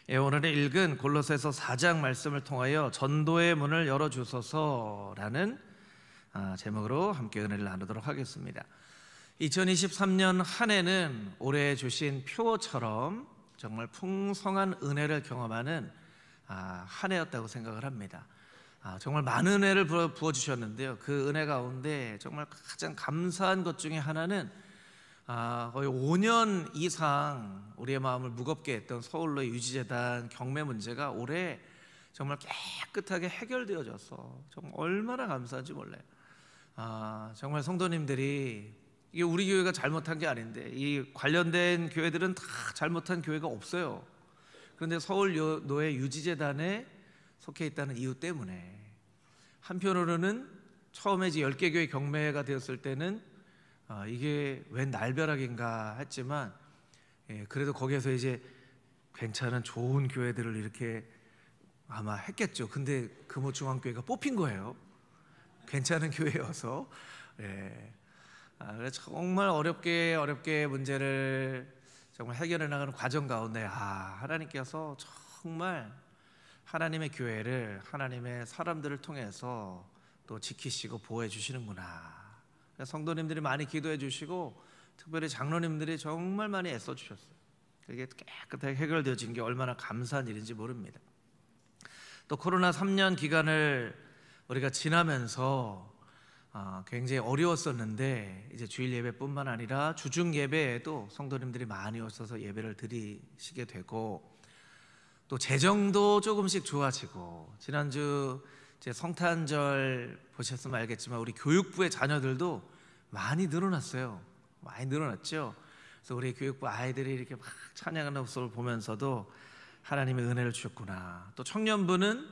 오늘 읽은 골로새서 4장 말씀을 통하여 전도의 문을 열어주소서라는 제목으로 함께 은혜를 나누도록 하겠습니다. 2023년 한 해는 올해 주신 표처럼 정말 풍성한 은혜를 경험하는 한 해였다고 생각을 합니다. 정말 많은 은혜를 부어주셨는데요, 그 은혜 가운데 정말 가장 감사한 것 중에 하나는 거의 5년 이상 우리의 마음을 무겁게 했던 서울로 유지재단 경매 문제가 올해 정말 깨끗하게 해결되어져서 정말 얼마나 감사한지 몰라요. 정말 성도님들이, 이게 우리 교회가 잘못한 게 아닌데 이 관련된 교회들은 다 잘못한 교회가 없어요. 그런데 서울노예 유지재단에 속해 있다는 이유 때문에, 한편으로는 처음에 이제 10개 교회 경매가 되었을 때는 이게 웬 날벼락인가 했지만, 그래도 거기에서 이제 괜찮은 좋은 교회들을 이렇게 아마 했겠죠. 근데 금호중앙교회가 뽑힌 거예요. 괜찮은 교회여서. 그래서 정말 어렵게 문제를 정말 해결해 나가는 과정 가운데 하나님께서 정말 하나님의 교회를, 하나님의 사람들을 통해서 또 지키시고 보호해 주시는구나. 성도님들이 많이 기도해 주시고 특별히 장로님들이 정말 많이 애써 주셨어요. 이게 깨끗하게 해결되어진 게 얼마나 감사한 일인지 모릅니다. 또 코로나 3년 기간을 우리가 지나면서 굉장히 어려웠었는데, 이제 주일 예배뿐만 아니라 주중 예배에도 성도님들이 많이 오셔서 예배를 드리시게 되고, 또 재정도 조금씩 좋아지고, 지난주 이제 성탄절 보셨으면 알겠지만 우리 교육부의 자녀들도 많이 늘어났어요. 많이 늘어났죠. 그래서 우리 교육부 아이들이 이렇게 막 찬양하는 모습을 보면서도 하나님의 은혜를 주셨구나. 또 청년부는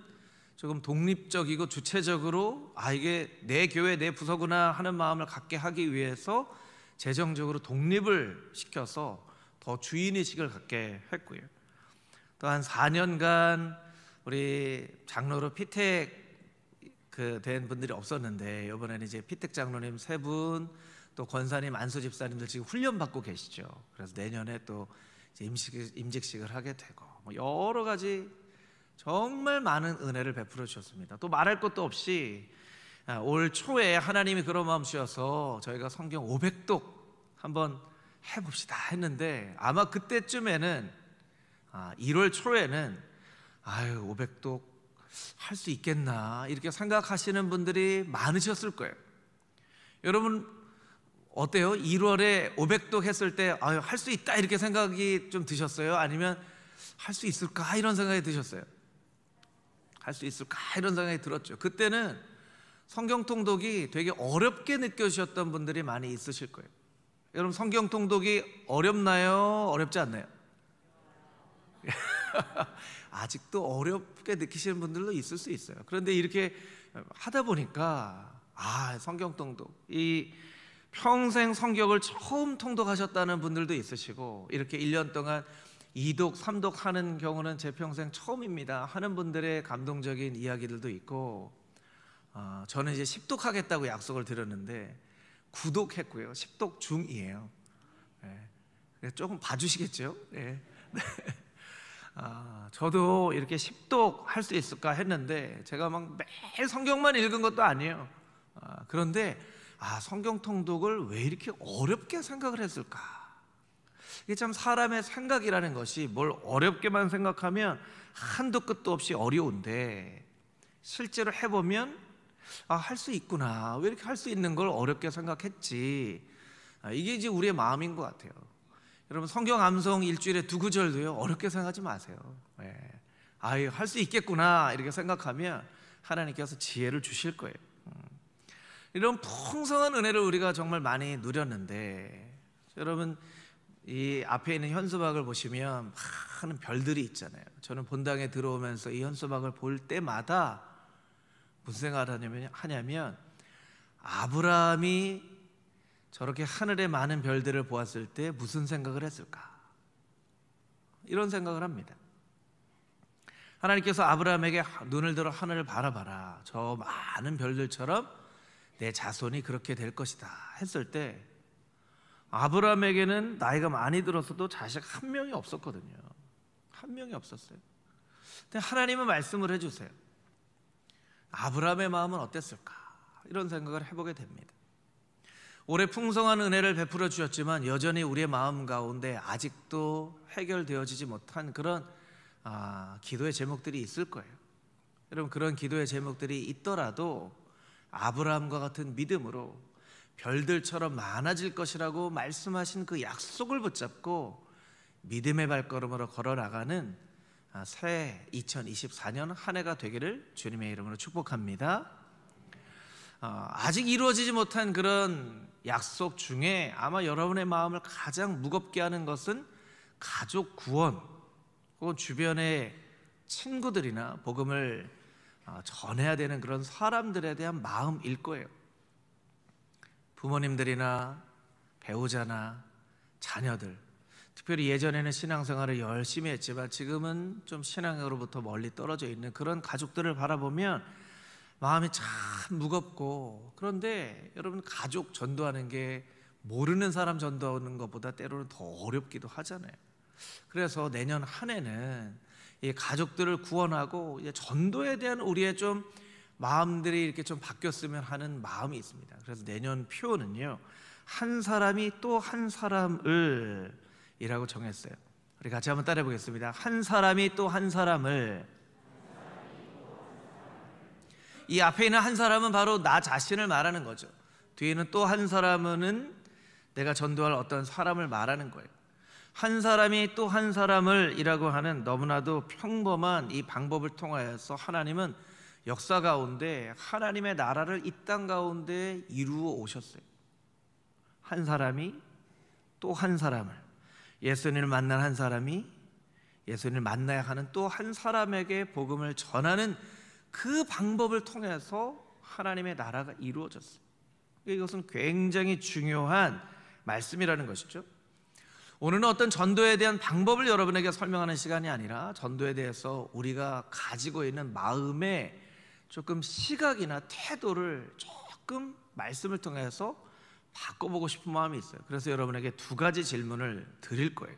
조금 독립적이고 주체적으로 이게 내 교회 내 부서구나 하는 마음을 갖게 하기 위해서 재정적으로 독립을 시켜서 더 주인의식을 갖게 했고요. 또 한 4년간 우리 장로로 피택 된 분들이 없었는데, 이번에는 이제 피택 장로님 3분, 또 권사님, 안수 집사님들 지금 훈련 받고 계시죠. 그래서 내년에 또 이제 임직식을 하게 되고, 여러 가지 정말 많은 은혜를 베풀어 주셨습니다. 또 말할 것도 없이 올 초에 하나님이 그런 마음 주셔서 저희가 성경 500독 한번 해봅시다 했는데, 아마 그때쯤에는 1월 초에는 500독 할 수 있겠나 이렇게 생각하시는 분들이 많으셨을 거예요. 여러분 어때요? 1월에 500독 했을 때 할 수 있다 이렇게 생각이 좀 드셨어요? 아니면 할 수 있을까 이런 생각이 드셨어요? 할 수 있을까 이런 생각이 들었죠. 그때는 성경 통독이 되게 어렵게 느껴지셨던 분들이 많이 있으실 거예요. 여러분 성경 통독이 어렵나요? 어렵지 않나요? 아직도 어렵게 느끼시는 분들도 있을 수 있어요. 그런데 이렇게 하다 보니까 성경 통독, 이 평생 성경을 처음 통독하셨다는 분들도 있으시고, 이렇게 1년 동안 2독, 3독 하는 경우는 제 평생 처음입니다 하는 분들의 감동적인 이야기들도 있고, 저는 이제 10독 하겠다고 약속을 드렸는데 9독 했고요. 10독 중이에요. 조금 봐주시겠죠? 네. 저도 이렇게 10독 할 수 있을까 했는데, 제가 막 매일 성경만 읽은 것도 아니에요. 그런데 성경 통독을 왜 이렇게 어렵게 생각을 했을까? 이게 참 사람의 생각이라는 것이 뭘 어렵게만 생각하면 한도 끝도 없이 어려운데, 실제로 해보면 할 수 있구나, 왜 이렇게 할 수 있는 걸 어렵게 생각했지, 이게 이제 우리의 마음인 것 같아요. 여러분 성경 암송 일주일에 2구절도요 어렵게 생각하지 마세요. 할 수 있겠구나 이렇게 생각하면 하나님께서 지혜를 주실 거예요. 이런 풍성한 은혜를 우리가 정말 많이 누렸는데, 여러분 이 앞에 있는 현수막을 보시면 많은 별들이 있잖아요. 저는 본당에 들어오면서 이 현수막을 볼 때마다 무슨 생각을 하냐면 아브라함이 저렇게 하늘의 많은 별들을 보았을 때 무슨 생각을 했을까? 이런 생각을 합니다. 하나님께서 아브라함에게 눈을 들어 하늘을 바라봐라, 저 많은 별들처럼 내 자손이 그렇게 될 것이다 했을 때, 아브라함에게는 나이가 많이 들었어도 자식 한 명이 없었거든요. 한 명이 없었어요. 근데 하나님은 말씀을 해주세요. 아브라함의 마음은 어땠을까? 이런 생각을 해보게 됩니다. 올해 풍성한 은혜를 베풀어 주셨지만 여전히 우리의 마음 가운데 아직도 해결되어지지 못한 그런 기도의 제목들이 있을 거예요. 여러분, 그런 기도의 제목들이 있더라도 아브라함과 같은 믿음으로 별들처럼 많아질 것이라고 말씀하신 그 약속을 붙잡고 믿음의 발걸음으로 걸어나가는 새 2024년 한 해가 되기를 주님의 이름으로 축복합니다. 아직 이루어지지 못한 그런 약속 중에 아마 여러분의 마음을 가장 무겁게 하는 것은 가족 구원 혹은 주변의 친구들이나 복음을 전해야 되는 그런 사람들에 대한 마음일 거예요. 부모님들이나 배우자나 자녀들, 특별히 예전에는 신앙생활을 열심히 했지만 지금은 좀 신앙으로부터 멀리 떨어져 있는 그런 가족들을 바라보면 마음이 참 무겁고, 그런데 여러분, 가족 전도하는 게 모르는 사람 전도하는 것보다 때로는 더 어렵기도 하잖아요. 그래서 내년 한 해는 이 가족들을 구원하고 이제 전도에 대한 우리의 좀 마음들이 이렇게 좀 바뀌었으면 하는 마음이 있습니다. 그래서 내년 표어는요, 한 사람이 또 한 사람을 이라고 정했어요. 우리 같이 한번 따라해 보겠습니다. 한 사람이 또 한 사람을. 이 앞에 있는 한 사람은 바로 나 자신을 말하는 거죠. 뒤에는 또 한 사람은 내가 전도할 어떤 사람을 말하는 거예요. 한 사람이 또 한 사람을 이라고 하는 너무나도 평범한 이 방법을 통하여서 하나님은 역사 가운데 하나님의 나라를 이 땅 가운데 이루어 오셨어요. 한 사람이 또 한 사람을, 예수님을 만난 한 사람이 예수님을 만나야 하는 또 한 사람에게 복음을 전하는 그 방법을 통해서 하나님의 나라가 이루어졌어요. 이것은 굉장히 중요한 말씀이라는 것이죠. 오늘은 어떤 전도에 대한 방법을 여러분에게 설명하는 시간이 아니라 전도에 대해서 우리가 가지고 있는 마음의 조금 시각이나 태도를 조금 말씀을 통해서 바꿔보고 싶은 마음이 있어요. 그래서 여러분에게 두 가지 질문을 드릴 거예요.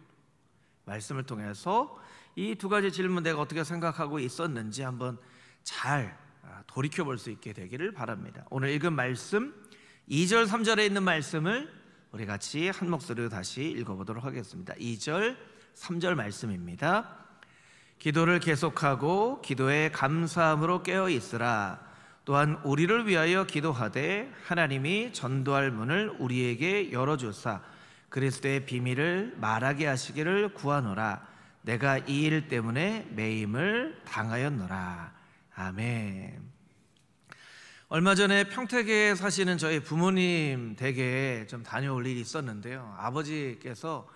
말씀을 통해서 이 두 가지 질문 내가 어떻게 생각하고 있었는지 한번 잘 돌이켜볼 수 있게 되기를 바랍니다. 오늘 읽은 말씀 2절 3절에 있는 말씀을 우리 같이 한 목소리로 다시 읽어보도록 하겠습니다. 2절 3절 말씀입니다. 기도를 계속하고 기도에 감사함으로 깨어 있으라. 또한 우리를 위하여 기도하되 하나님이 전도할 문을 우리에게 열어주사 그리스도의 비밀을 말하게 하시기를 구하노라. 내가 이 일 때문에 매임을 당하였노라. 아멘. 얼마 전에 평택에 사시는 저희 부모님 댁에 좀 다녀올 일이 있었는데요. 아버지께서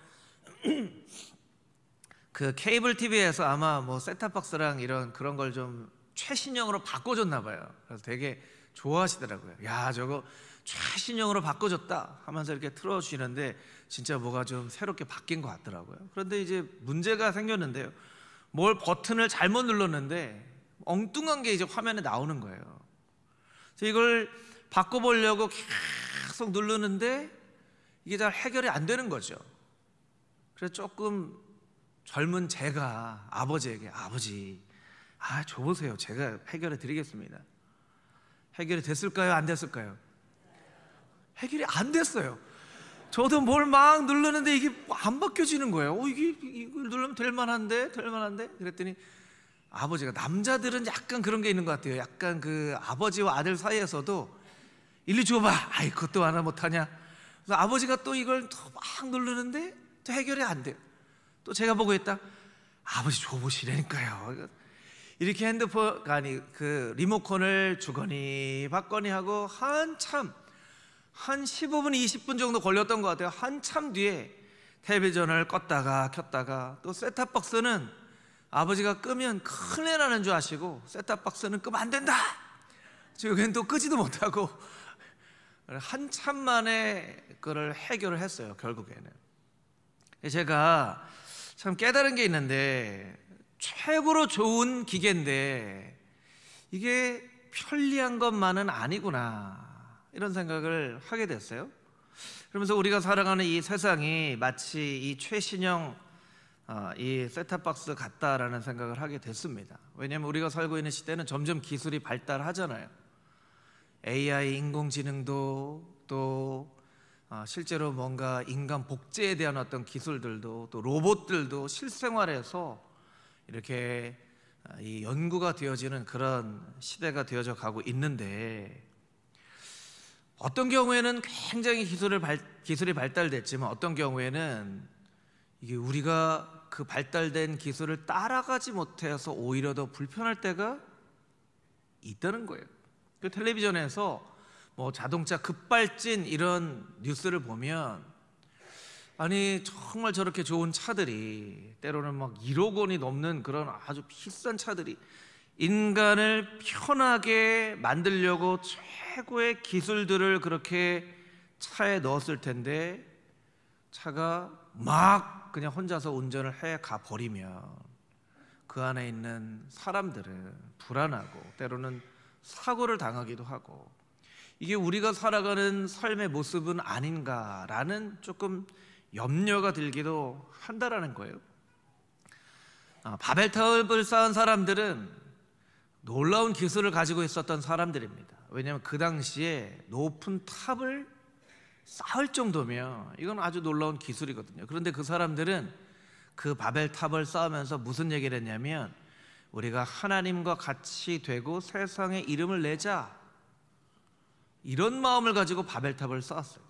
그 케이블 TV에서 아마 뭐 셋탑박스랑 이런 그런 걸 좀 최신형으로 바꿔줬나 봐요. 그래서 되게 좋아하시더라고요. 야, 저거 최신형으로 바꿔줬다 하면서 이렇게 틀어주시는데 진짜 뭐가 좀 새롭게 바뀐 것 같더라고요. 그런데 이제 문제가 생겼는데요. 뭘 버튼을 잘못 눌렀는데 엉뚱한 게 이제 화면에 나오는 거예요. 그래서 이걸 바꿔보려고 계속 누르는데 이게 잘 해결이 안 되는 거죠. 그래서 조금 젊은 제가 아버지에게, 아버지, 줘보세요. 제가 해결해 드리겠습니다. 해결이 됐을까요? 안 됐을까요? 해결이 안 됐어요. 저도 뭘 막 누르는데 이게 안 바뀌어지는 거예요. 이걸 누르면 될만한데? 그랬더니 아버지가, 남자들은 약간 그런 게 있는 것 같아요. 약간 그 아버지와 아들 사이에서도 일리 줘봐. 그것도 하나 못하냐. 그래서 아버지가 또 이걸 또 막 누르는데 또 해결이 안 돼요. 또 제가 보고 있다. 아버지 줘보시라니까요. 이렇게 핸드폰, 그 리모컨을 주거니 받거니 하고 한참, 한 15분, 20분 정도 걸렸던 것 같아요. 한참 뒤에 텔레비전을 껐다가 켰다가, 또 셋탑박스는 아버지가 끄면 큰일 나는 줄 아시고 셋탑박스는 끄면 안 된다. 지금 또 끄지도 못하고 한참 만에 그걸 해결을 했어요. 결국에는 제가 참 깨달은 게 있는데, 최고로 좋은 기계인데 이게 편리한 것만은 아니구나, 이런 생각을 하게 됐어요. 그러면서 우리가 살아가는 이 세상이 마치 이 최신형 이 셋탑박스 같다라는 생각을 하게 됐습니다. 왜냐하면 우리가 살고 있는 시대는 점점 기술이 발달하잖아요. AI 인공지능도 또 실제로 뭔가 인간 복제에 대한 어떤 기술들도 또 로봇들도 실생활에서 이렇게 이 연구가 되어지는 그런 시대가 되어져 가고 있는데, 어떤 경우에는 굉장히 기술이 발달됐지만 어떤 경우에는 이게 우리가 그 발달된 기술을 따라가지 못해서 오히려 더 불편할 때가 있다는 거예요. 그 텔레비전에서 뭐 자동차 급발진 이런 뉴스를 보면, 아니 정말 저렇게 좋은 차들이 때로는 막 1억 원이 넘는 그런 아주 비싼 차들이 인간을 편하게 만들려고 최고의 기술들을 그렇게 차에 넣었을 텐데, 차가 막 그냥 혼자서 운전을 해 가 버리면 그 안에 있는 사람들은 불안하고 때로는 사고를 당하기도 하고, 이게 우리가 살아가는 삶의 모습은 아닌가라는 조금 염려가 들기도 한다라는 거예요. 바벨탑을 쌓은 사람들은 놀라운 기술을 가지고 있었던 사람들입니다. 왜냐하면 그 당시에 높은 탑을 쌓을 정도면 이건 아주 놀라운 기술이거든요. 그런데 그 사람들은 그 바벨탑을 쌓으면서 무슨 얘기를 했냐면, 우리가 하나님과 같이 되고 세상에 이름을 내자, 이런 마음을 가지고 바벨탑을 쌓았어요.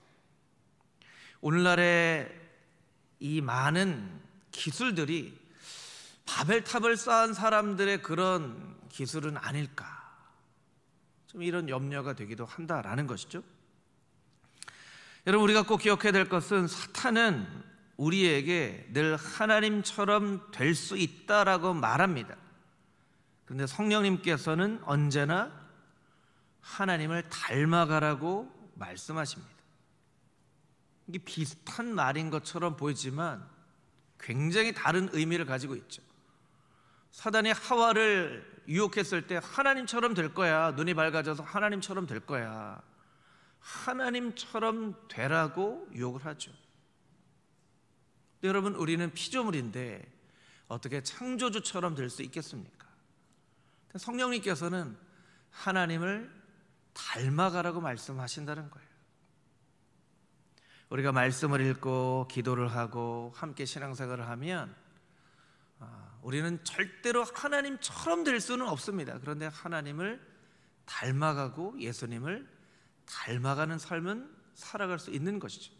오늘날의 이 많은 기술들이 바벨탑을 쌓은 사람들의 그런 기술은 아닐까, 좀 이런 염려가 되기도 한다라는 것이죠. 여러분, 우리가 꼭 기억해야 될 것은 사탄은 우리에게 늘 하나님처럼 될 수 있다라고 말합니다. 그런데 성령님께서는 언제나 하나님을 닮아가라고 말씀하십니다. 이게 비슷한 말인 것처럼 보이지만 굉장히 다른 의미를 가지고 있죠. 사단이 하와를 유혹했을 때 하나님처럼 될 거야, 눈이 밝아져서 하나님처럼 될 거야, 하나님처럼 되라고 유혹을 하죠. 여러분, 우리는 피조물인데 어떻게 창조주처럼 될 수 있겠습니까? 성령님께서는 하나님을 닮아가라고 말씀하신다는 거예요. 우리가 말씀을 읽고 기도를 하고 함께 신앙생활을 하면 우리는 절대로 하나님처럼 될 수는 없습니다. 그런데 하나님을 닮아가고 예수님을 닮아가는 삶은 살아갈 수 있는 것이죠.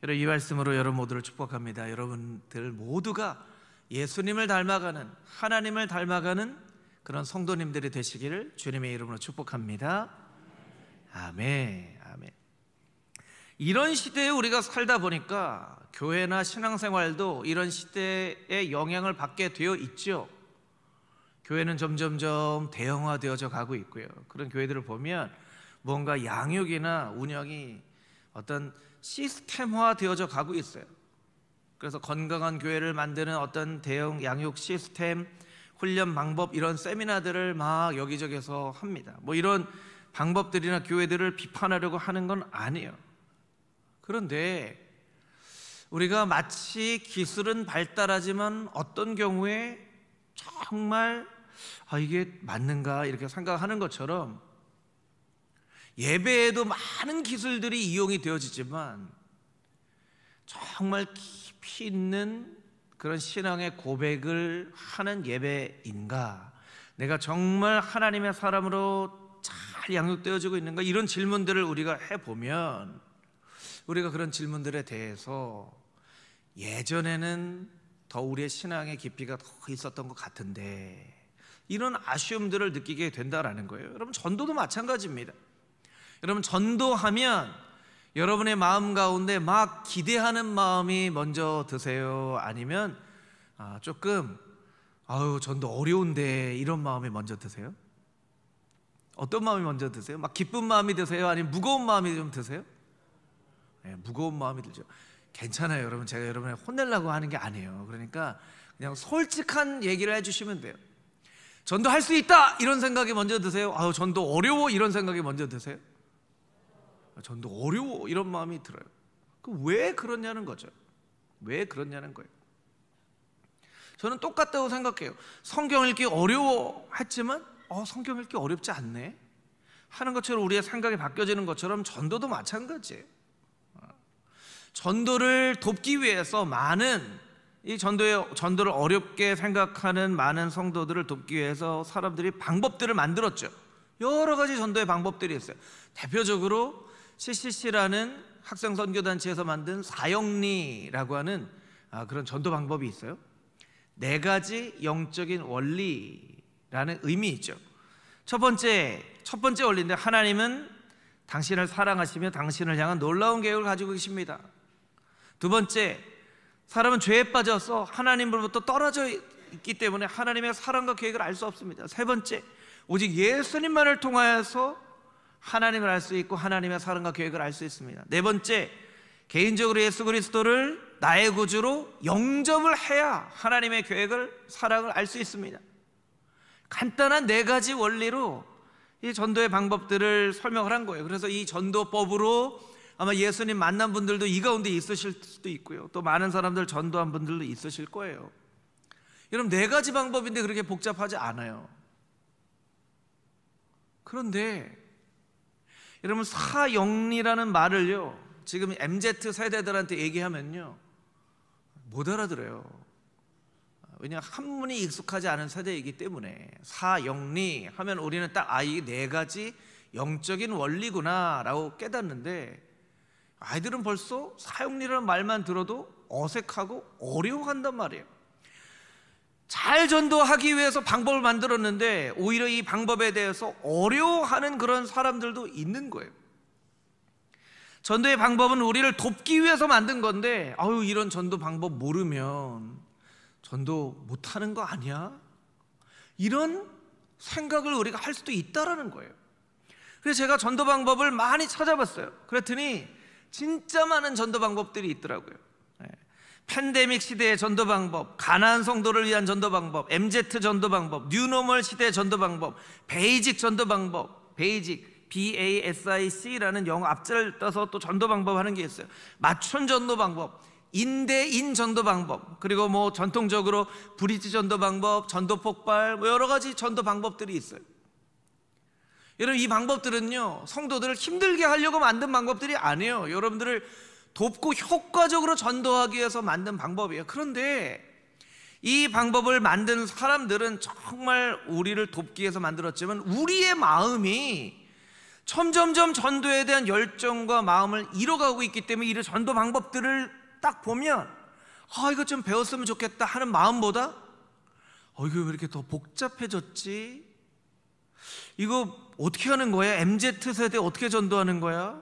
여러분, 이 말씀으로 여러분 모두를 축복합니다. 여러분들 모두가 예수님을 닮아가는, 하나님을 닮아가는 그런 성도님들이 되시기를 주님의 이름으로 축복합니다. 아멘. 아멘. 이런 시대에 우리가 살다 보니까 교회나 신앙생활도 이런 시대의 영향을 받게 되어 있죠. 교회는 점점점 대형화되어져 가고 있고요. 그런 교회들을 보면 뭔가 양육이나 운영이 어떤 시스템화 되어져 가고 있어요. 그래서 건강한 교회를 만드는 어떤 대형 양육 시스템, 훈련 방법, 이런 세미나들을 막 여기저기서 합니다. 뭐 이런 방법들이나 교회들을 비판하려고 하는 건 아니에요. 그런데 우리가 마치 기술은 발달하지만 어떤 경우에 정말 이게 맞는가 이렇게 생각하는 것처럼, 예배에도 많은 기술들이 이용이 되어지지만 정말 깊이 있는 그런 신앙의 고백을 하는 예배인가, 내가 정말 하나님의 사람으로 잘 양육되어지고 있는가, 이런 질문들을 우리가 해보면 우리가 그런 질문들에 대해서 예전에는 더 우리의 신앙의 깊이가 더 있었던 것 같은데, 이런 아쉬움들을 느끼게 된다라는 거예요. 여러분, 전도도 마찬가지입니다. 여러분, 전도하면 여러분의 마음 가운데 막 기대하는 마음이 먼저 드세요? 아니면 조금 전도 어려운데 이런 마음이 먼저 드세요? 어떤 마음이 먼저 드세요? 막 기쁜 마음이 드세요? 아니면 무거운 마음이 좀 드세요? 네, 무거운 마음이 들죠. 괜찮아요, 여러분. 제가 여러분을 혼내려고 하는 게 아니에요. 그러니까 그냥 솔직한 얘기를 해주시면 돼요. 전도할 수 있다 이런 생각이 먼저 드세요? 전도 어려워 이런 생각이 먼저 드세요? 전도 어려워 이런 마음이 들어요. 왜 그러냐는 거죠. 왜 그러냐는 거예요. 저는 똑같다고 생각해요. 성경 읽기 어려워했지만 성경 읽기 어렵지 않네 하는 것처럼 우리의 생각이 바뀌어지는 것처럼 전도도 마찬가지예요. 전도를 돕기 위해서 많은 이 전도를 어렵게 생각하는 많은 성도들을 돕기 위해서 사람들이 방법들을 만들었죠. 여러 가지 전도의 방법들이 있어요. 대표적으로 CCC라는 학생선교단체에서 만든 사형리라고 하는 그런 전도 방법이 있어요. 4가지 영적인 원리라는 의미이죠. 첫 번째 원리인데, 하나님은 당신을 사랑하시며 당신을 향한 놀라운 계획을 가지고 계십니다. 두 번째, 사람은 죄에 빠져서 하나님으로부터 떨어져 있기 때문에 하나님의 사랑과 계획을 알 수 없습니다. 세 번째, 오직 예수님만을 통하여서 하나님을 알 수 있고 하나님의 사랑과 계획을 알 수 있습니다. 네 번째, 개인적으로 예수 그리스도를 나의 구주로 영접을 해야 하나님의 계획을, 사랑을 알 수 있습니다. 간단한 4가지 원리로 이 전도의 방법들을 설명을 한 거예요. 그래서 이 전도법으로 아마 예수님 만난 분들도 이 가운데 있으실 수도 있고요, 또 많은 사람들 전도한 분들도 있으실 거예요. 여러분, 4가지 방법인데 그렇게 복잡하지 않아요. 그런데 여러분, 사형리라는 말을요, 지금 MZ 세대들한테 얘기하면요 못 알아들어요. 왜냐하면 한문이 익숙하지 않은 세대이기 때문에. 사형리 하면 우리는 딱 이 4가지 영적인 원리구나 라고 깨닫는데, 아이들은 벌써 사형리라는 말만 들어도 어색하고 어려워한단 말이에요. 잘 전도하기 위해서 방법을 만들었는데 오히려 이 방법에 대해서 어려워하는 그런 사람들도 있는 거예요. 전도의 방법은 우리를 돕기 위해서 만든 건데, 이런 전도 방법 모르면 전도 못하는 거 아니야? 이런 생각을 우리가 할 수도 있다라는 거예요. 그래서 제가 전도 방법을 많이 찾아봤어요. 그랬더니 진짜 많은 전도 방법들이 있더라고요. 팬데믹 시대의 전도 방법, 가난한 성도를 위한 전도 방법, MZ 전도 방법, 뉴노멀 시대의 전도 방법, 베이직 전도 방법, 베이직 BASIC라는 영어 앞자를 떠서 또 전도 방법 하는 게 있어요. 맞춤 전도 방법, 인대인 전도 방법, 그리고 전통적으로 브리지 전도 방법, 전도 폭발, 여러 가지 전도 방법들이 있어요. 여러분, 이 방법들은요 성도들을 힘들게 하려고 만든 방법들이 아니에요. 여러분들을 돕고 효과적으로 전도하기 위해서 만든 방법이에요. 그런데 이 방법을 만든 사람들은 정말 우리를 돕기 위해서 만들었지만, 우리의 마음이 점점점 전도에 대한 열정과 마음을 잃어가고 있기 때문에 이 전도 방법들을 딱 보면 이거 좀 배웠으면 좋겠다 하는 마음보다 이거 왜 이렇게 더 복잡해졌지? 이거 어떻게 하는 거야? MZ세대 어떻게 전도하는 거야?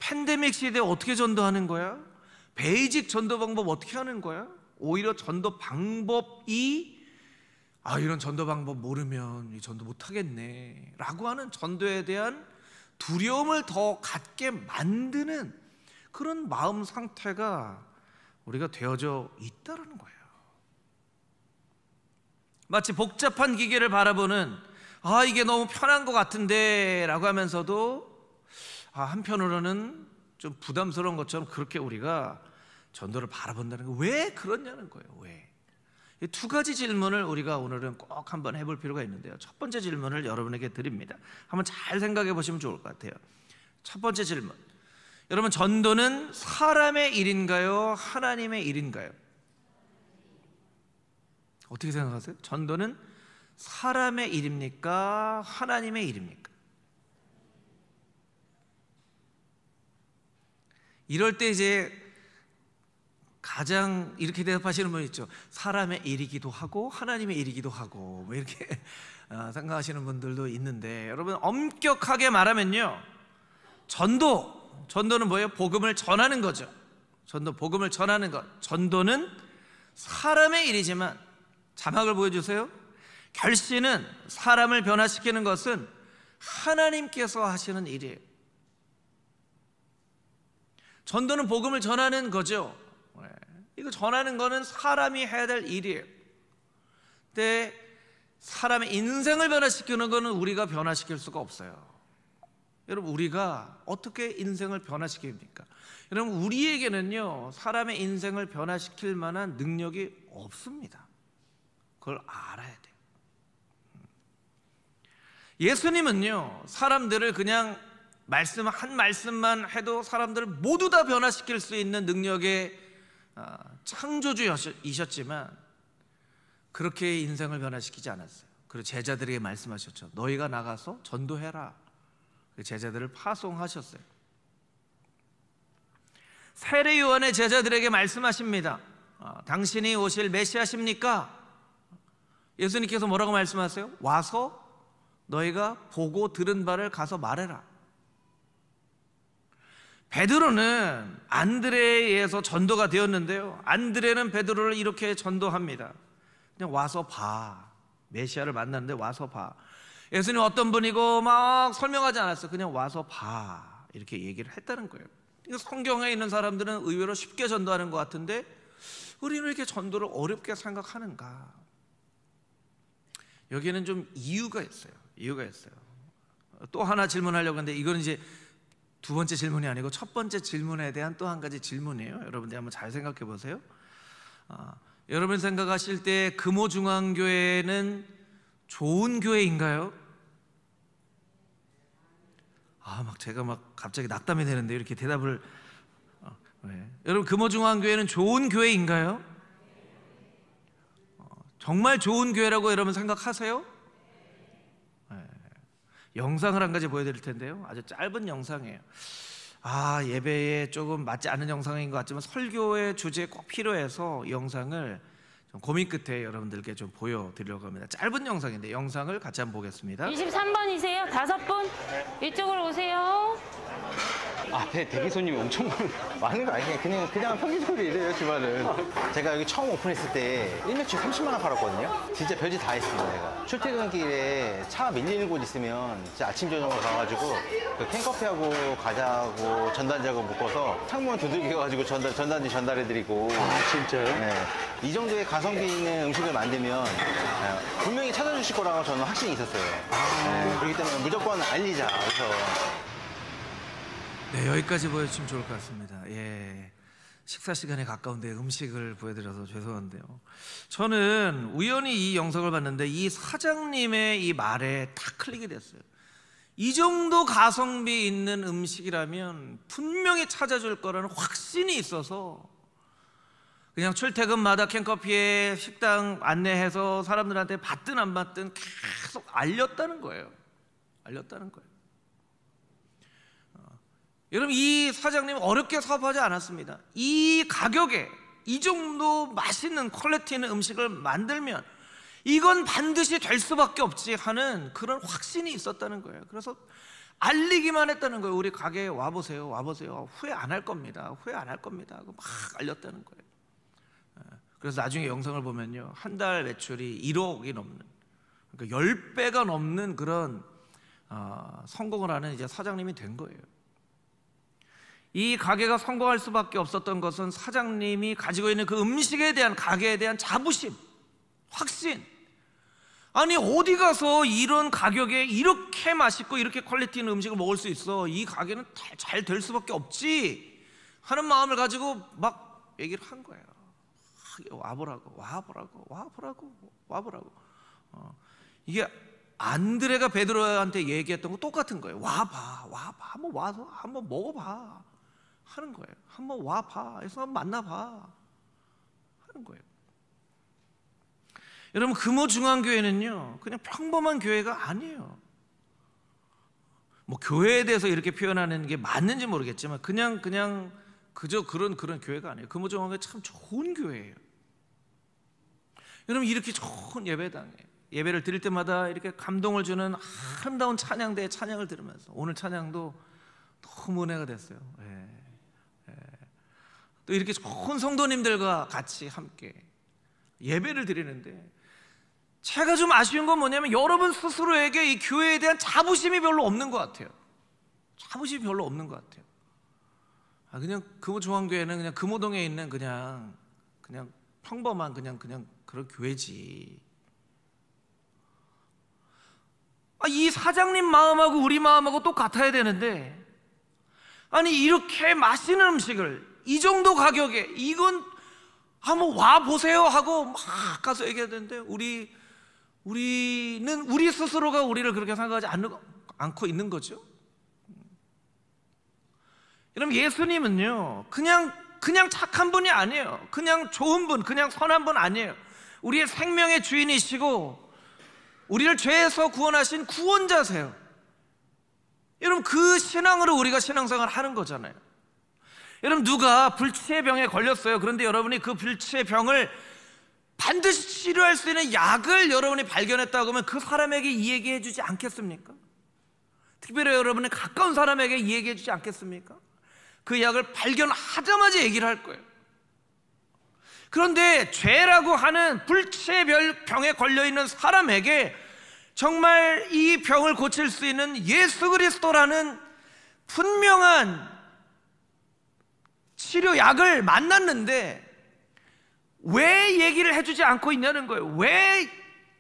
팬데믹 시대에 어떻게 전도하는 거야? 베이직 전도 방법 어떻게 하는 거야? 오히려 전도 방법이 이런 전도 방법 모르면 이 전도 못하겠네 라고 하는 전도에 대한 두려움을 더 갖게 만드는 그런 마음 상태가 우리가 되어져 있다는 거예요. 마치 복잡한 기계를 바라보는 이게 너무 편한 것 같은데 라고 하면서도 한편으로는 좀 부담스러운 것처럼 그렇게 우리가 전도를 바라본다는 거, 왜 그러냐는 거예요. 왜? 이 2가지 질문을 우리가 오늘은 꼭 한번 해볼 필요가 있는데요. 첫 번째 질문을 여러분에게 드립니다. 한번 잘 생각해 보시면 좋을 것 같아요. 첫 번째 질문, 여러분, 전도는 사람의 일인가요? 하나님의 일인가요? 어떻게 생각하세요? 전도는 사람의 일입니까? 하나님의 일입니까? 이럴 때 이제 가장 이렇게 대답하시는 분 있죠. 사람의 일이기도 하고 하나님의 일이기도 하고 이렇게 생각하시는 분들도 있는데, 여러분, 엄격하게 말하면요, 전도는 뭐예요? 복음을 전하는 거죠. 복음을 전하는 것. 전도는 사람의 일이지만, 자막을 보여주세요. 결실은, 사람을 변화시키는 것은 하나님께서 하시는 일이에요. 전도는 복음을 전하는 거죠. 이거 전하는 거는 사람이 해야 될 일이에요. 근데 사람의 인생을 변화시키는 거는 우리가 변화시킬 수가 없어요. 여러분, 우리가 어떻게 인생을 변화시킵니까? 여러분, 우리에게는요 사람의 인생을 변화시킬 만한 능력이 없습니다. 그걸 알아야 돼요. 예수님은요, 사람들을 그냥 한 말씀만 해도 사람들을 모두 다 변화시킬 수 있는 능력의 창조주이셨지만 그렇게 인생을 변화시키지 않았어요. 그리고 제자들에게 말씀하셨죠. 너희가 나가서 전도해라. 제자들을 파송하셨어요. 세례 요한의 제자들에게 말씀하십니다. 당신이 오실 메시아십니까? 예수님께서 뭐라고 말씀하세요? 와서 너희가 보고 들은 바를 가서 말해라. 베드로는 안드레에 의해서 전도가 되었는데요, 안드레는 베드로를 이렇게 전도합니다. 그냥 와서 봐. 메시아를 만났는데 와서 봐. 예수님 어떤 분이고 막 설명하지 않았어요. 그냥 와서 봐. 이렇게 얘기를 했다는 거예요. 성경에 있는 사람들은 의외로 쉽게 전도하는 것 같은데 우리는 왜 이렇게 전도를 어렵게 생각하는가? 여기에는 좀 이유가 있어요. 또 하나 질문하려고 하는데 이거는 이제 두 번째 질문이 아니고 첫 번째 질문에 대한 또 한 가지 질문이에요. 여러분들 한번 잘 생각해 보세요. 여러분 생각하실 때 금호중앙교회는 좋은 교회인가요? 제가 갑자기 낙담이 되는데 이렇게 대답을 여러분, 금호중앙교회는 좋은 교회인가요? 정말 좋은 교회라고 여러분 생각하세요? 영상을 한 가지 보여드릴 텐데요, 아주 짧은 영상이에요. 예배에 조금 맞지 않는 영상인 것 같지만 설교의 주제에 꼭 필요해서 영상을 좀 고민 끝에 여러분들께 좀 보여드리려고 합니다. 짧은 영상인데 영상을 같이 한번 보겠습니다. 23번이세요? 5분? 이쪽으로 오세요. 앞에 대기 손님이 엄청 많은 거 아니에요? 그냥 평균적으로 이래요, 주말은. 제가 여기 처음 오픈했을 때 1매출 30만 원 팔았거든요. 진짜 별짓 다 했습니다, 제가. 출퇴근길에 차 밀리는 곳 있으면 진짜 아침 저녁으로 가가지고 그 캔커피하고 과자하고 전단지하고 묶어서 창문 두들겨가지고 전단지 전달해드리고. 진짜요? 네. 이 정도의 가성비 있는 음식을 만들면 분명히 찾아주실 거라고 저는 확신이 있었어요. 네. 그렇기 때문에 무조건 알리자. 그래서. 네, 여기까지 보여주시면 좋을 것 같습니다. 식사 시간에 가까운데 음식을 보여드려서 죄송한데요, 저는 우연히 이 영상을 봤는데 이 사장님의 이 말에 딱 클릭이 됐어요. 이 정도 가성비 있는 음식이라면 분명히 찾아줄 거라는 확신이 있어서 그냥 출퇴근마다 캔커피에 식당 안내해서 사람들한테 받든 안 받든 계속 알렸다는 거예요. 여러분, 이 사장님은 어렵게 사업하지 않았습니다. 이 가격에 이 정도 맛있는 퀄리티 있는 음식을 만들면 이건 반드시 될 수밖에 없지 하는 그런 확신이 있었다는 거예요. 그래서 알리기만 했다는 거예요. 우리 가게에 와보세요. 후회 안 할 겁니다. 하고 막 알렸다는 거예요. 그래서 나중에 영상을 보면요, 한 달 매출이 1억이 넘는, 그러니까 10배가 넘는 그런 성공을 하는 이제 사장님이 된 거예요. 이 가게가 성공할 수밖에 없었던 것은 사장님이 가지고 있는 그 음식에 대한, 가게에 대한 자부심, 확신. 아니, 어디 가서 이런 가격에 이렇게 맛있고 이렇게 퀄리티 있는 음식을 먹을 수 있어, 이 가게는 잘 될 수밖에 없지 하는 마음을 가지고 막 얘기를 한 거예요. 와보라고. 이게 안드레가 베드로한테 얘기했던 거 똑같은 거예요. 와봐, 한번 와서 한번 먹어봐 하는 거예요. 한번 와봐, 해서 한번 만나봐 하는 거예요. 여러분, 금호중앙교회는요, 그냥 평범한 교회가 아니에요. 뭐 교회에 대해서 이렇게 표현하는 게 맞는지 모르겠지만 그냥 그저 그런 교회가 아니에요. 금호중앙교회 참 좋은 교회예요. 여러분, 이렇게 좋은 예배당에 예배를 드릴 때마다 이렇게 감동을 주는 아름다운 찬양대의 찬양을 들으면서 오늘 찬양도 너무 은혜가 됐어요. 또 이렇게 좋은 성도님들과 같이 함께 예배를 드리는데 제가 좀 아쉬운 건 뭐냐면 여러분 스스로에게 이 교회에 대한 자부심이 별로 없는 것 같아요. 그냥 금호중앙교회는 그냥 금호동에 있는 그냥 평범한 그냥 그런 교회지. 이 사장님 마음하고 우리 마음하고 똑같아야 되는데, 아니 이렇게 맛있는 음식을 이 정도 가격에, 이건 한번 와 보세요 하고 막 가서 얘기해야 되는데 우리는 우리 스스로가 우리를 그렇게 생각하지 않고 있는 거죠. 여러분, 예수님은요 그냥 착한 분이 아니에요. 그냥 좋은 분, 그냥 선한 분 아니에요. 우리의 생명의 주인이시고 우리를 죄에서 구원하신 구원자세요. 여러분, 그 신앙으로 우리가 신앙생활을 하는 거잖아요. 여러분, 누가 불치의 병에 걸렸어요. 그런데 여러분이 그 불치의 병을 반드시 치료할 수 있는 약을 여러분이 발견했다고 하면 그 사람에게 이 얘기해 주지 않겠습니까? 특별히 여러분의 가까운 사람에게 이 얘기해 주지 않겠습니까? 그 약을 발견하자마자 얘기를 할 거예요. 그런데 죄라고 하는 불치의 병에 걸려있는 사람에게 정말 이 병을 고칠 수 있는 예수 그리스도라는 분명한 치료약을 만났는데 왜 얘기를 해주지 않고 있냐는 거예요. 왜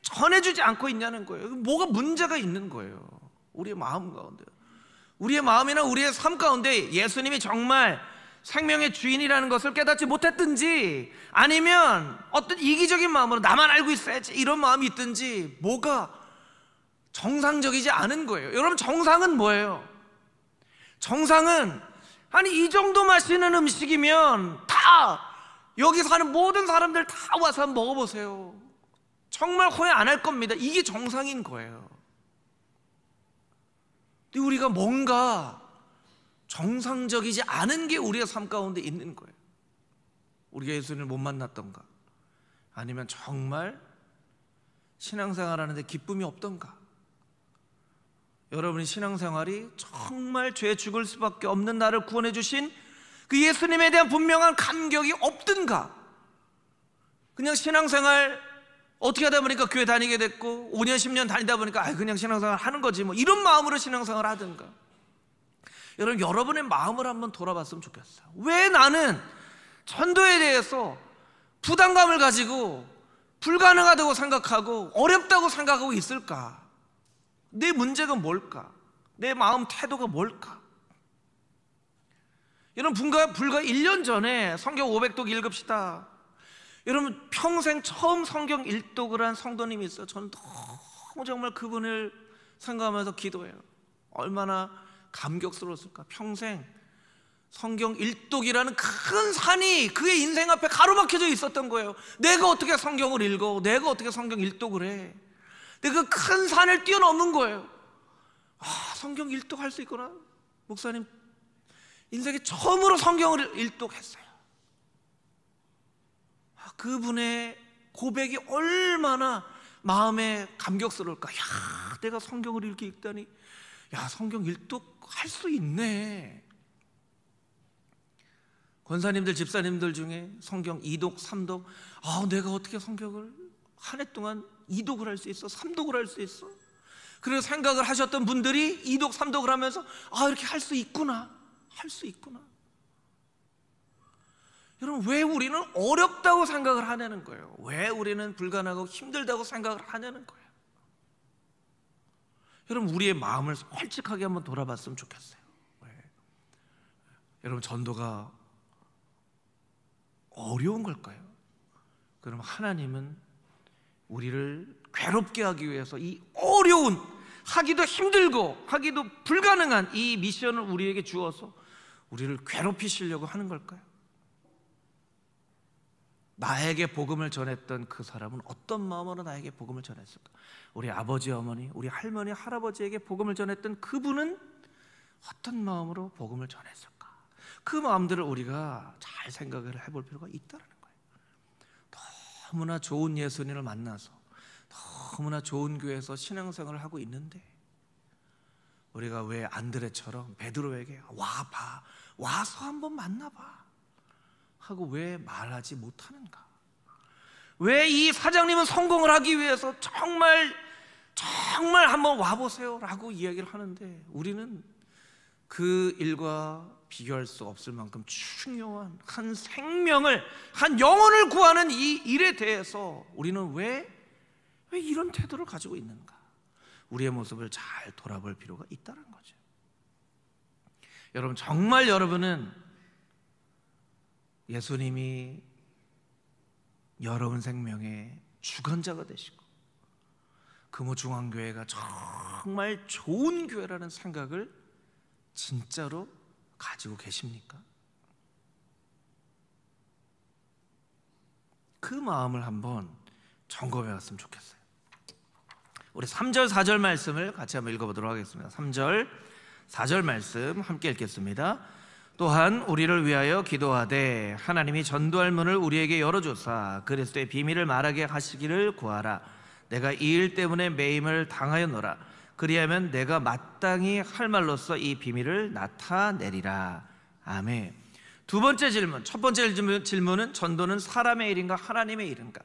전해주지 않고 있냐는 거예요. 뭐가 문제가 있는 거예요. 우리의 마음 가운데, 우리의 마음이나 우리의 삶 가운데 예수님이 정말 생명의 주인이라는 것을 깨닫지 못했든지, 아니면 어떤 이기적인 마음으로 나만 알고 있어야지 이런 마음이 있든지, 뭐가 정상적이지 않은 거예요. 여러분, 정상은 뭐예요? 정상은 아니 이 정도 맛있는 음식이면 다 여기 사는 모든 사람들 다 와서 한번 먹어보세요. 정말 후회 안 할 겁니다. 이게 정상인 거예요. 근데 우리가 뭔가 정상적이지 않은 게 우리의 삶 가운데 있는 거예요. 우리가 예수님을 못 만났던가, 아니면 정말 신앙생활하는데 기쁨이 없던가, 여러분이 신앙생활이 정말 죄 죽을 수밖에 없는 나를 구원해 주신 그 예수님에 대한 분명한 감격이 없든가, 그냥 신앙생활 어떻게 하다 보니까 교회 다니게 됐고 5년 10년 다니다 보니까 그냥 신앙생활 하는 거지 뭐 이런 마음으로 신앙생활 하든가. 여러분, 여러분의 마음을 한번 돌아봤으면 좋겠어요. 왜 나는 전도에 대해서 부담감을 가지고 불가능하다고 생각하고 어렵다고 생각하고 있을까? 내 문제가 뭘까? 내 마음 태도가 뭘까? 여러분, 불과 1년 전에 성경 500독 읽읍시다. 여러분, 평생 처음 성경 1독을 한 성도님이 있어요. 저는 너무 정말 그분을 생각하면서 기도해요. 얼마나 감격스러웠을까. 평생 성경 1독이라는 큰 산이 그의 인생 앞에 가로막혀져 있었던 거예요. 내가 어떻게 성경을 읽어? 내가 어떻게 성경 1독을 해? 근데 그 큰 산을 뛰어넘는 거예요. 성경 1독 할 수 있구나. 목사님, 인생에 처음으로 성경을 1독 했어요. 그분의 고백이 얼마나 마음에 감격스러울까. 야, 내가 성경을 이렇게 읽다니, 야, 성경 1독 할 수 있네. 권사님들, 집사님들 중에 성경 2독, 3독, 내가 어떻게 성경을 한 해 동안 2독을 할 수 있어? 3독을 할 수 있어? 그래서 생각을 하셨던 분들이 2독, 3독을 하면서 이렇게 할 수 있구나, 할 수 있구나. 여러분, 왜 우리는 어렵다고 생각을 하냐는 거예요. 왜 우리는 불가능하고 힘들다고 생각을 하냐는 거예요. 여러분, 우리의 마음을 솔직하게 한번 돌아봤으면 좋겠어요. 왜? 여러분, 전도가 어려운 걸까요? 그럼 하나님은 우리를 괴롭게 하기 위해서 이 어려운, 하기도 힘들고 하기도 불가능한 이 미션을 우리에게 주어서 우리를 괴롭히시려고 하는 걸까요? 나에게 복음을 전했던 그 사람은 어떤 마음으로 나에게 복음을 전했을까? 우리 아버지, 어머니, 우리 할머니, 할아버지에게 복음을 전했던 그분은 어떤 마음으로 복음을 전했을까? 그 마음들을 우리가 잘 생각을 해볼 필요가 있다는 거예요. 너무나 좋은 예수님을 만나서 너무나 좋은 교회에서 신앙생활을 하고 있는데 우리가 왜 안드레처럼 베드로에게 와봐, 와서 한번 만나봐 하고 왜 말하지 못하는가? 왜 이 사장님은 성공을 하기 위해서 정말 한번 와보세요 라고 이야기를 하는데 우리는 그 일과 비교할 수 없을 만큼 중요한 한 생명을, 한 영혼을 구하는 이 일에 대해서 우리는 왜 이런 태도를 가지고 있는가? 우리의 모습을 잘 돌아볼 필요가 있다는 거죠. 여러분, 정말 여러분은 예수님이 여러분 생명의 주관자가 되시고 금호중앙교회가 정말 좋은 교회라는 생각을 진짜로 가지고 계십니까? 그 마음을 한번 점검해 봤으면 좋겠어요. 우리 3절 4절 말씀을 같이 한번 읽어보도록 하겠습니다. 3절 4절 말씀 함께 읽겠습니다. 또한 우리를 위하여 기도하되 하나님이 전도할 문을 우리에게 열어주사 그리스도의 비밀을 말하게 하시기를 구하라. 내가 이 일 때문에 매임을 당하였노라. 그리하면 내가 마땅히 할 말로써 이 비밀을 나타내리라. 아멘. 두 번째 질문, 첫 번째 질문은 전도는 사람의 일인가 하나님의 일인가?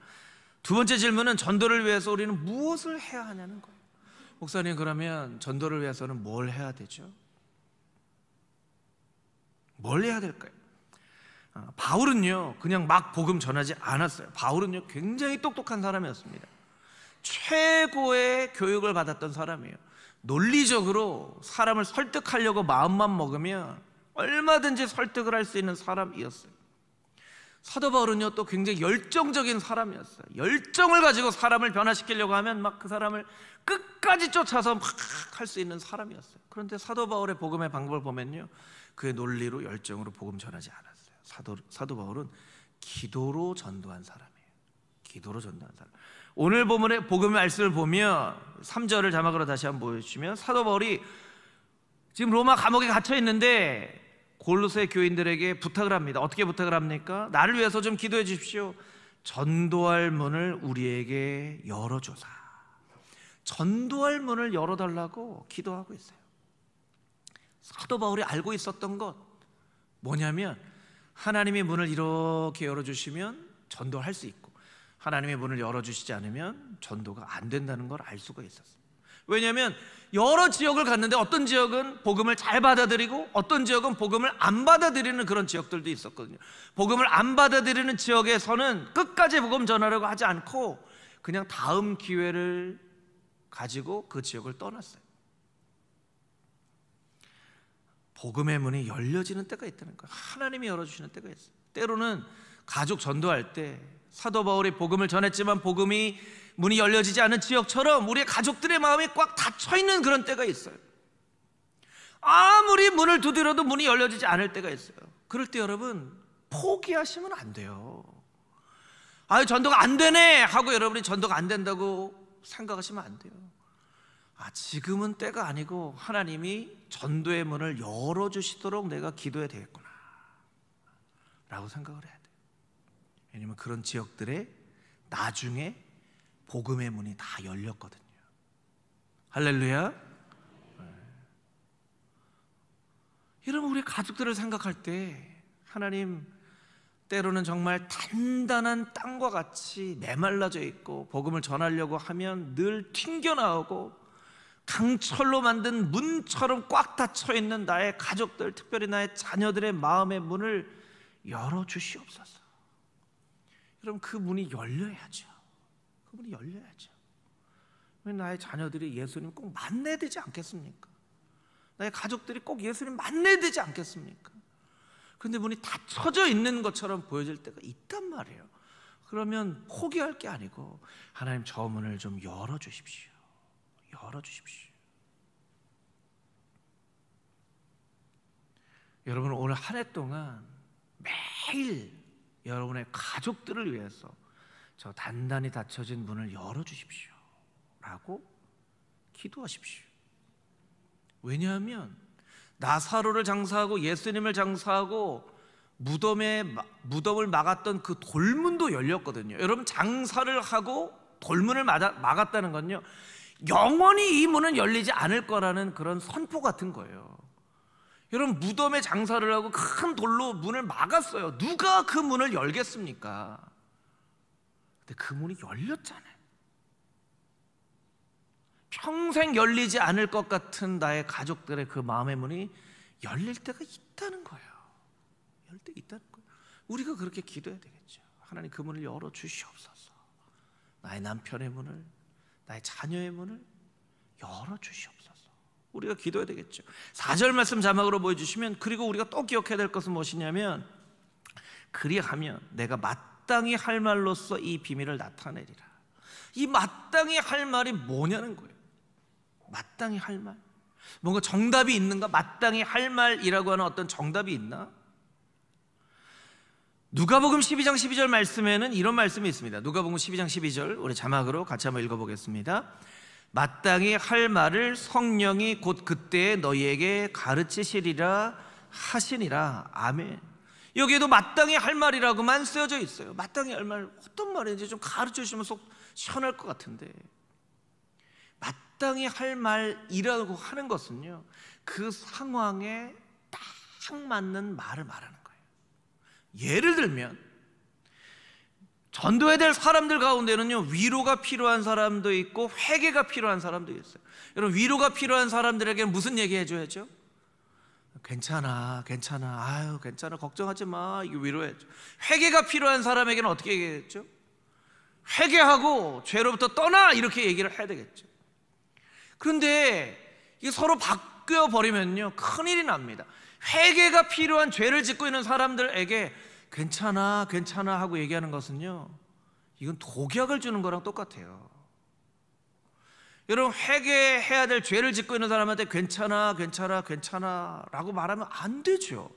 두 번째 질문은 전도를 위해서 우리는 무엇을 해야 하냐는 거예요. 목사님, 그러면 전도를 위해서는 뭘 해야 되죠? 뭘 해야 될까요? 바울은요 그냥 막 복음 전하지 않았어요. 바울은요 굉장히 똑똑한 사람이었습니다. 최고의 교육을 받았던 사람이에요. 논리적으로 사람을 설득하려고 마음만 먹으면 얼마든지 설득을 할 수 있는 사람이었어요. 사도 바울은요 또 굉장히 열정적인 사람이었어요. 열정을 가지고 사람을 변화시키려고 하면 막 그 사람을 끝까지 쫓아서 막 할 수 있는 사람이었어요. 그런데 사도 바울의 복음의 방법을 보면요 그의 논리로 열정으로 복음 전하지 않았어요. 사도 바울은 기도로 전도한 사람이에요. 기도로 전도한 사람. 오늘 본문의 복음의 말씀을 보면 3절을 자막으로 다시 한번 보여주시면 사도 바울이 지금 로마 감옥에 갇혀 있는데 골로새 교인들에게 부탁을 합니다. 어떻게 부탁을 합니까? 나를 위해서 좀 기도해 주십시오. 전도할 문을 우리에게 열어줘사. 전도할 문을 열어달라고 기도하고 있어요. 사도 바울이 알고 있었던 것 뭐냐면 하나님의 문을 이렇게 열어주시면 전도할 수 있고 하나님의 문을 열어주시지 않으면 전도가 안 된다는 걸 알 수가 있었어요. 왜냐하면 여러 지역을 갔는데 어떤 지역은 복음을 잘 받아들이고 어떤 지역은 복음을 안 받아들이는 그런 지역들도 있었거든요. 복음을 안 받아들이는 지역에서는 끝까지 복음 전하려고 하지 않고 그냥 다음 기회를 가지고 그 지역을 떠났어요. 복음의 문이 열려지는 때가 있다는 거예요. 하나님이 열어주시는 때가 있어요. 때로는 가족 전도할 때 사도 바울이 복음을 전했지만 복음이 문이 열려지지 않은 지역처럼 우리의 가족들의 마음이 꽉 닫혀있는 그런 때가 있어요. 아무리 문을 두드려도 문이 열려지지 않을 때가 있어요. 그럴 때 여러분 포기하시면 안 돼요. 아유 전도가 안 되네 하고 여러분이 전도가 안 된다고 생각하시면 안 돼요. 지금은 때가 아니고 하나님이 전도의 문을 열어주시도록 내가 기도해야 되겠구나 라고 생각을 해야 돼요. 왜냐면 그런 지역들에 나중에 복음의 문이 다 열렸거든요. 할렐루야. 여러분 우리 가족들을 생각할 때 하나님 때로는 정말 단단한 땅과 같이 메말라져 있고 복음을 전하려고 하면 늘 튕겨나오고 강철로 만든 문처럼 꽉 닫혀있는 나의 가족들, 특별히 나의 자녀들의 마음의 문을 열어주시옵소서. 여러분 그 문이 열려야죠. 그 문이 열려야죠. 왜 나의 자녀들이 예수님 꼭 만나야 되지 않겠습니까? 나의 가족들이 꼭 예수님 만나야 되지 않겠습니까? 그런데 문이 닫혀져 있는 것처럼 보여질 때가 있단 말이에요. 그러면 포기할 게 아니고 하나님 저 문을 좀 열어주십시오. 열어주십시오. 여러분 오늘 한 해 동안 매일 여러분의 가족들을 위해서 저 단단히 닫혀진 문을 열어주십시오 라고 기도하십시오. 왜냐하면 나사로를 장사하고 예수님을 장사하고 무덤을 막았던 그 돌문도 열렸거든요. 여러분 장사를 하고 돌문을 막았다는 건요 영원히 이 문은 열리지 않을 거라는 그런 선포 같은 거예요. 여러분 무덤에 장사를 하고 큰 돌로 문을 막았어요. 누가 그 문을 열겠습니까? 근데 그 문이 열렸잖아요. 평생 열리지 않을 것 같은 나의 가족들의 그 마음의 문이 열릴 때가 있다는 거예요. 열릴 때 있다는 거예요. 우리가 그렇게 기도해야 되겠죠. 하나님 그 문을 열어주시옵소서. 나의 남편의 문을, 나의 자녀의 문을 열어주시옵소서. 우리가 기도해야 되겠죠. 4절 말씀 자막으로 보여주시면 그리고 우리가 또 기억해야 될 것은 무엇이냐면 그리하면 내가 마땅히 마땅히 할 말로써 이 비밀을 나타내리라. 이 마땅히 할 말이 뭐냐는 거예요. 마땅히 할 말. 뭔가 정답이 있는가? 마땅히 할 말이라고 하는 어떤 정답이 있나? 누가복음 12장 12절 말씀에는 이런 말씀이 있습니다. 누가복음 12장 12절 우리 자막으로 같이 한번 읽어보겠습니다. 마땅히 할 말을 성령이 곧 그때에 너희에게 가르치시리라 하시니라. 아멘. 여기에도 마땅히 할 말이라고만 쓰여져 있어요. 마땅히 할 말 어떤 말인지 좀 가르쳐 주시면 속 시원할 것 같은데, 마땅히 할 말이라고 하는 것은요, 그 상황에 딱 맞는 말을 말하는 거예요. 예를 들면 전도해야 될 사람들 가운데는요, 위로가 필요한 사람도 있고 회개가 필요한 사람도 있어요. 여러분, 위로가 필요한 사람들에게는 무슨 얘기 해줘야죠? 괜찮아, 괜찮아, 아유 괜찮아, 걱정하지 마, 이거 위로해야죠. 회개가 필요한 사람에게는 어떻게 얘기했죠? 회개하고 죄로부터 떠나, 이렇게 얘기를 해야 되겠죠. 그런데 이게 서로 바뀌어 버리면요, 큰일이 납니다. 회개가 필요한 죄를 짓고 있는 사람들에게 괜찮아, 괜찮아 하고 얘기하는 것은요, 이건 독약을 주는 거랑 똑같아요. 여러분, 회개해야 될 죄를 짓고 있는 사람한테 괜찮아, 괜찮아, 괜찮아 라고 말하면 안 되죠.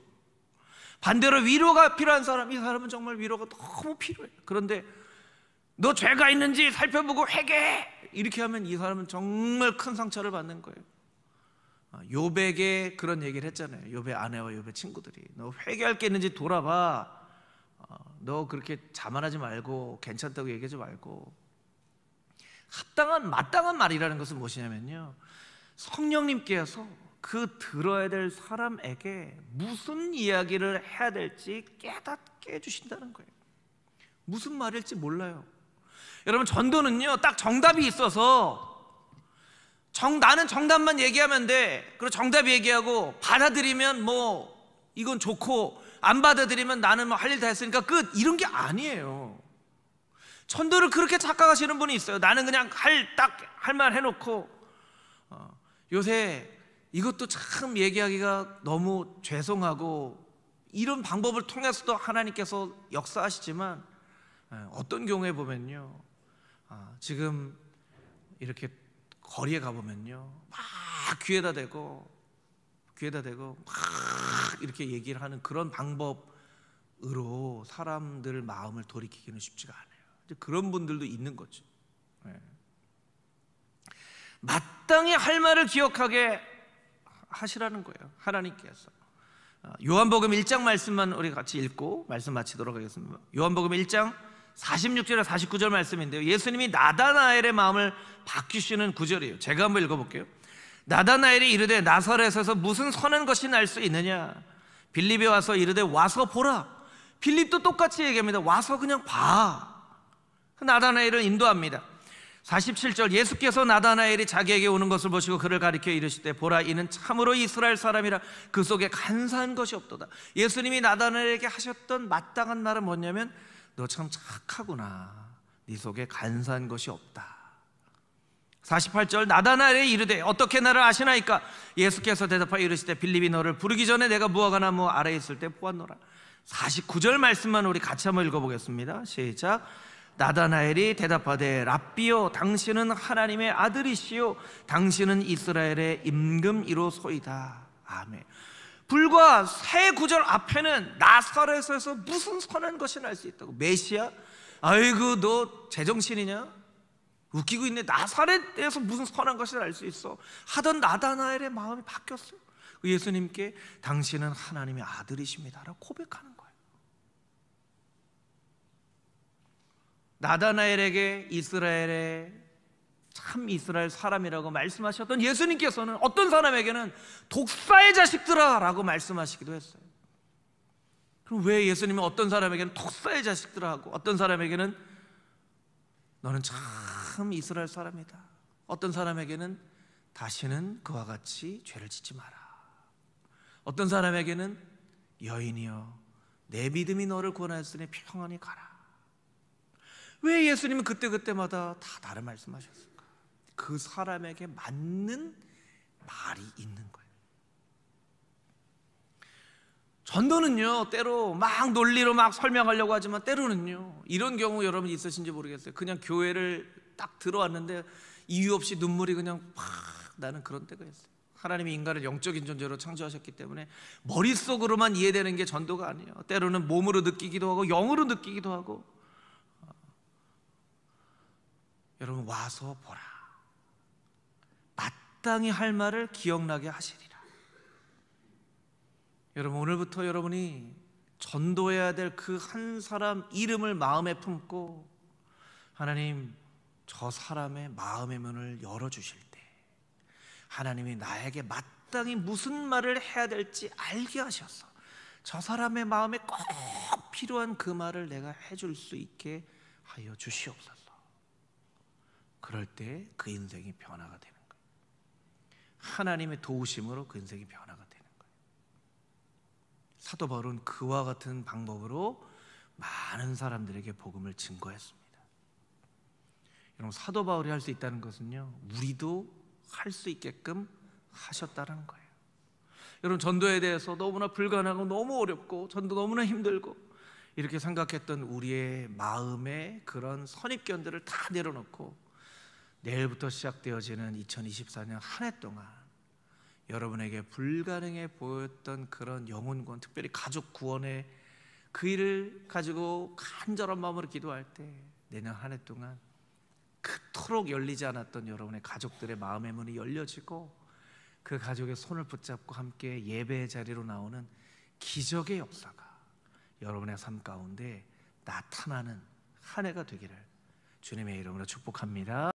반대로 위로가 필요한 사람, 이 사람은 정말 위로가 너무 필요해요. 그런데 너 죄가 있는지 살펴보고 회개해, 이렇게 하면 이 사람은 정말 큰 상처를 받는 거예요. 욥에게 그런 얘기를 했잖아요. 욥의 아내와 욥의 친구들이, 너 회개할 게 있는지 돌아봐, 너 그렇게 자만하지 말고 괜찮다고 얘기하지 말고. 합당한 마땅한 말이라는 것은 무엇이냐면요, 성령님께서 그 들어야 될 사람에게 무슨 이야기를 해야 될지 깨닫게 해주신다는 거예요. 무슨 말일지 몰라요. 여러분, 전도는요 딱 정답이 있어서 나는 정답만 얘기하면 돼, 그리고 정답 얘기하고 받아들이면 뭐 이건 좋고, 안 받아들이면 나는 뭐 할 일 다 했으니까 끝, 이런 게 아니에요. 전도를 그렇게 착각하시는 분이 있어요. 나는 그냥 할 말 해놓고. 요새 이것도 참 얘기하기가 너무 죄송하고, 이런 방법을 통해서도 하나님께서 역사하시지만, 어떤 경우에 보면요, 지금 이렇게 거리에 가보면요, 막 귀에다 대고 막 이렇게 얘기를 하는 그런 방법으로 사람들 마음을 돌이키기는 쉽지가 않아요. 그런 분들도 있는 거죠. 마땅히 할 말을 기억하게 하시라는 거예요, 하나님께서. 요한복음 1장 말씀만 우리 같이 읽고 말씀 마치도록 하겠습니다. 요한복음 1장 46절에 49절 말씀인데요, 예수님이 나다나엘의 마음을 바뀌시는 구절이에요. 제가 한번 읽어볼게요. 나다나엘이 이르되 나사렛에서 무슨 선한 것이 날 수 있느냐. 빌립이 와서 이르되 와서 보라. 빌립도 똑같이 얘기합니다. 와서 그냥 봐. 나다나엘을 인도합니다. 47절, 예수께서 나다나엘이 자기에게 오는 것을 보시고 그를 가리켜 이르시되 보라, 이는 참으로 이스라엘 사람이라 그 속에 간사한 것이 없도다. 예수님이 나다나엘에게 하셨던 마땅한 말은 뭐냐면, 너 참 착하구나, 네 속에 간사한 것이 없다. 48절, 나다나엘이 이르되 어떻게 나를 아시나이까. 예수께서 대답하여 이르시되 빌립이 너를 부르기 전에 내가 무화과 나무 아래에 있을 때 보았노라. 49절 말씀만 우리 같이 한번 읽어보겠습니다. 시작. 나다나엘이 대답하되 랍비요, 당신은 하나님의 아들이시요 당신은 이스라엘의 임금이로소이다. 아멘. 불과 세 구절 앞에는 나사렛에서 무슨 선한 것이 날 수 있다고. 메시아? 아이고 너 제정신이냐? 웃기고 있네. 나사렛에서 무슨 선한 것이 날 수 있어 하던 나다나엘의 마음이 바뀌었어요. 예수님께 당신은 하나님의 아들이십니다 라고 고백하는 거예요. 나다나엘에게 이스라엘의 참 이스라엘 사람이라고 말씀하셨던 예수님께서는 어떤 사람에게는 독사의 자식들아 라고 말씀하시기도 했어요. 그럼 왜 예수님은 어떤 사람에게는 독사의 자식들아 하고 어떤 사람에게는 너는 참 이스라엘 사람이다, 어떤 사람에게는 다시는 그와 같이 죄를 짓지 마라, 어떤 사람에게는 여인이여 내 믿음이 너를 구원하였으니 평안히 가라. 왜 예수님은 그때그때마다 다 다른 말씀하셨을까? 그 사람에게 맞는 말이 있는 거예요. 전도는요, 때로 막 논리로 막 설명하려고 하지만 때로는요, 이런 경우 여러분 있으신지 모르겠어요. 그냥 교회를 딱 들어왔는데 이유 없이 눈물이 그냥 팍 나는 그런 때가 있어요. 하나님이 인간을 영적인 존재로 창조하셨기 때문에 머릿속으로만 이해되는 게 전도가 아니에요. 때로는 몸으로 느끼기도 하고 영으로 느끼기도 하고. 여러분, 와서 보라. 마땅히 할 말을 기억나게 하시리라. 여러분, 오늘부터 여러분이 전도해야 될 그 한 사람 이름을 마음에 품고, 하나님, 저 사람의 마음의 문을 열어주실 때 하나님이 나에게 마땅히 무슨 말을 해야 될지 알게 하셔서 저 사람의 마음에 꼭 필요한 그 말을 내가 해줄 수 있게 하여 주시옵소서. 그럴 때 그 인생이 변화가 되는 거예요. 하나님의 도우심으로 그 인생이 변화가 되는 거예요. 사도 바울은 그와 같은 방법으로 많은 사람들에게 복음을 증거했습니다. 여러분, 사도 바울이 할 수 있다는 것은요, 우리도 할 수 있게끔 하셨다는 거예요. 여러분, 전도에 대해서 너무나 불가능하고 너무 어렵고 전도 너무나 힘들고 이렇게 생각했던 우리의 마음의 그런 선입견들을 다 내려놓고 내일부터 시작되어지는 2024년 한 해 동안 여러분에게 불가능해 보였던 그런 영혼 구원, 특별히 가족 구원의 그 일을 가지고 간절한 마음으로 기도할 때 내년 한 해 동안 그토록 열리지 않았던 여러분의 가족들의 마음의 문이 열려지고 그 가족의 손을 붙잡고 함께 예배의 자리로 나오는 기적의 역사가 여러분의 삶 가운데 나타나는 한 해가 되기를 주님의 이름으로 축복합니다.